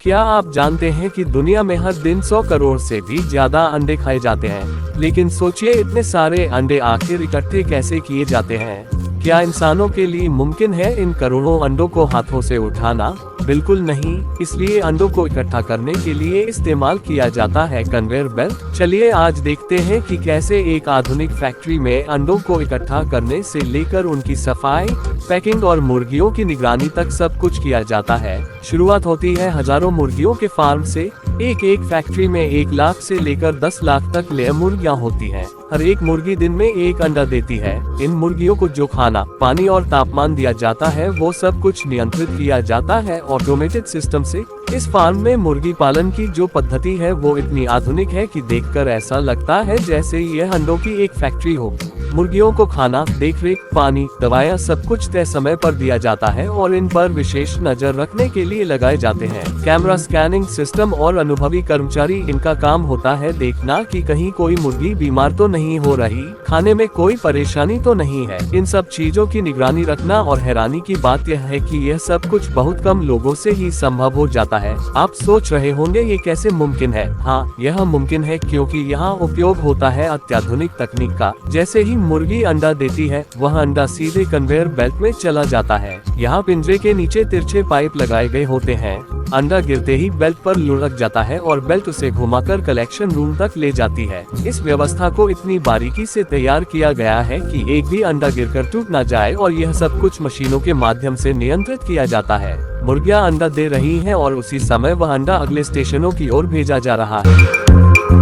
क्या आप जानते हैं कि दुनिया में हर दिन 100 करोड़ से भी ज्यादा अंडे खाए जाते हैं? लेकिन सोचिए, इतने सारे अंडे आखिर इकट्ठे कैसे किए जाते हैं? क्या इंसानों के लिए मुमकिन है इन करोड़ों अंडों को हाथों से उठाना? बिल्कुल नहीं। इसलिए अंडों को इकट्ठा करने के लिए इस्तेमाल किया जाता है कन्वेयर बेल्ट। चलिए आज देखते हैं कि कैसे एक आधुनिक फैक्ट्री में अंडों को इकट्ठा करने से लेकर उनकी सफाई, पैकिंग और मुर्गियों की निगरानी तक सब कुछ किया जाता है। शुरुआत होती है हजारों मुर्गियों के फार्म से। एक फैक्ट्री में 1 लाख से लेकर 10 लाख तक लेयर मुर्गियां होती हैं। हर एक मुर्गी दिन में 1 अंडा देती है। इन मुर्गियों को जो खाना, पानी और तापमान दिया जाता है वो सब कुछ नियंत्रित किया जाता है ऑटोमेटेड सिस्टम से। इस फार्म में मुर्गी पालन की जो पद्धति है वो इतनी आधुनिक है कि देखकर ऐसा लगता है जैसे यह अंडों की एक फैक्ट्री हो। मुर्गियों को खाना, देखरेख, पानी, दवाएं सब कुछ तय समय पर दिया जाता है और इन पर विशेष नजर रखने के लिए लगाए जाते हैं कैमरा, स्कैनिंग सिस्टम और अनुभवी कर्मचारी। इनका काम होता है देखना कि कहीं कोई मुर्गी बीमार तो नहीं हो रही, खाने में कोई परेशानी तो नहीं है। इन सब चीजों की निगरानी रखना। और हैरानी की बात यह है कि यह सब कुछ बहुत कम लोगों से ही संभव हो जाता है। आप सोच रहे होंगे ये कैसे मुमकिन है? हाँ, यह मुमकिन है क्योंकि यहाँ उपयोग होता है अत्याधुनिक तकनीक का। जैसे ही मुर्गी अंडा देती है, वह अंडा सीधे कन्वेयर बेल्ट में चला जाता है। यहाँ पिंजरे के नीचे तिरछे पाइप लगाए गए होते हैं। अंडा गिरते ही बेल्ट पर लुढ़क जाता है और बेल्ट उसे घुमाकर कलेक्शन रूम तक ले जाती है। इस व्यवस्था को इतनी बारीकी से तैयार किया गया है कि एक भी अंडा गिरकर टूट न जाए और यह सब कुछ मशीनों के माध्यम से नियंत्रित किया जाता है। मुर्गियां अंडा दे रही हैं और उसी समय वह अंडा अगले स्टेशनों की ओर भेजा जा रहा है।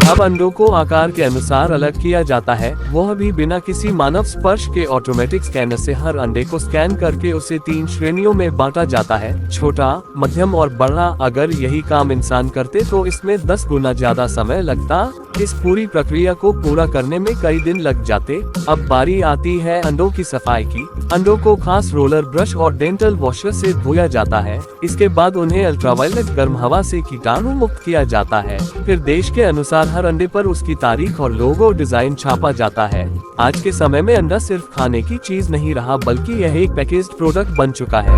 अब अंडों को आकार के अनुसार अलग किया जाता है, वह भी बिना किसी मानव स्पर्श के। ऑटोमेटिक स्कैनर से हर अंडे को स्कैन करके उसे 3 श्रेणियों में बांटा जाता है, छोटा, मध्यम और बड़ा। अगर यही काम इंसान करते तो इसमें 10 गुना ज्यादा समय लगता। इस पूरी प्रक्रिया को पूरा करने में कई दिन लग जाते। अब बारी आती है अंडों की सफाई की। अंडों को खास रोलर, ब्रश और डेंटल वॉशर से धोया जाता है। इसके बाद उन्हें अल्ट्रावायलेट गर्म हवा से कीटाणु मुक्त किया जाता है। फिर देश के अनुसार हर अंडे पर उसकी तारीख और लोगो डिजाइन छापा जाता है। आज के समय में अंडा सिर्फ खाने की चीज नहीं रहा, बल्कि यह एक पैकेज्ड प्रोडक्ट बन चुका है।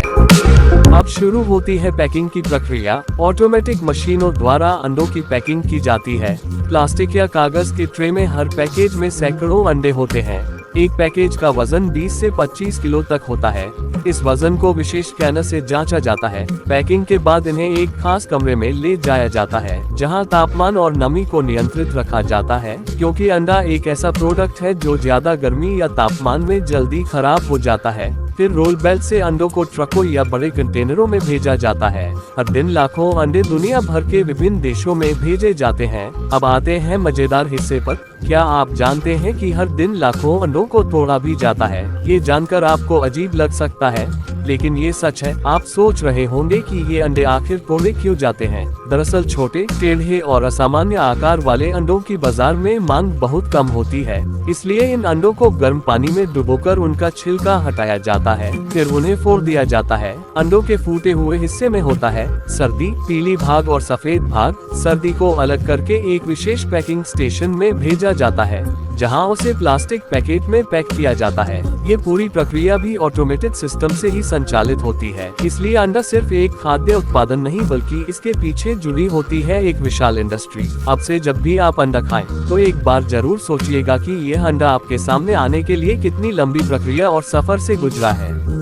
अब शुरू होती है पैकिंग की प्रक्रिया। ऑटोमेटिक मशीनों द्वारा अंडों की पैकिंग की जाती है। प्लास्टिक या कागज के ट्रे में हर पैकेज में सैकड़ों अंडे होते हैं। एक पैकेज का वजन 20 से 25 किलो तक होता है। इस वजन को विशेष स्कैनर से जांचा जाता है। पैकिंग के बाद इन्हें एक खास कमरे में ले जाया जाता है, जहां तापमान और नमी को नियंत्रित रखा जाता है, क्योंकि अंडा एक ऐसा प्रोडक्ट है जो ज्यादा गर्मी या तापमान में जल्दी खराब हो जाता है। फिर रोल बेल्ट से अंडों को ट्रकों या बड़े कंटेनरों में भेजा जाता है। हर दिन लाखों अंडे दुनिया भर के विभिन्न देशों में भेजे जाते हैं। अब आते हैं मजेदार हिस्से पर। क्या आप जानते हैं कि हर दिन लाखों अंडों को तोड़ा भी जाता है? ये जानकर आपको अजीब लग सकता है, लेकिन ये सच है। आप सोच रहे होंगे कि ये अंडे आखिर तोड़े क्यों जाते हैं? दरअसल छोटे, टेढ़े और असामान्य आकार वाले अंडों की बाजार में मांग बहुत कम होती है। इसलिए इन अंडों को गर्म पानी में डुबोकर उनका छिलका हटाया जाता है, फिर उन्हें फोड़ दिया जाता है। अंडों के फूटे हुए हिस्से में होता है सर्दी, पीली भाग और सफेद भाग। सर्दी को अलग करके एक विशेष पैकिंग स्टेशन में भेजा जाता है, जहां उसे प्लास्टिक पैकेट में पैक किया जाता है। ये पूरी प्रक्रिया भी ऑटोमेटेड सिस्टम से ही संचालित होती है। इसलिए अंडा सिर्फ एक खाद्य उत्पादन नहीं, बल्कि इसके पीछे जुड़ी होती है एक विशाल इंडस्ट्री। अब से जब भी आप अंडा खाएं, तो एक बार जरूर सोचिएगा कि यह अंडा आपके सामने आने के लिए कितनी लंबी प्रक्रिया और सफर से गुजरा है।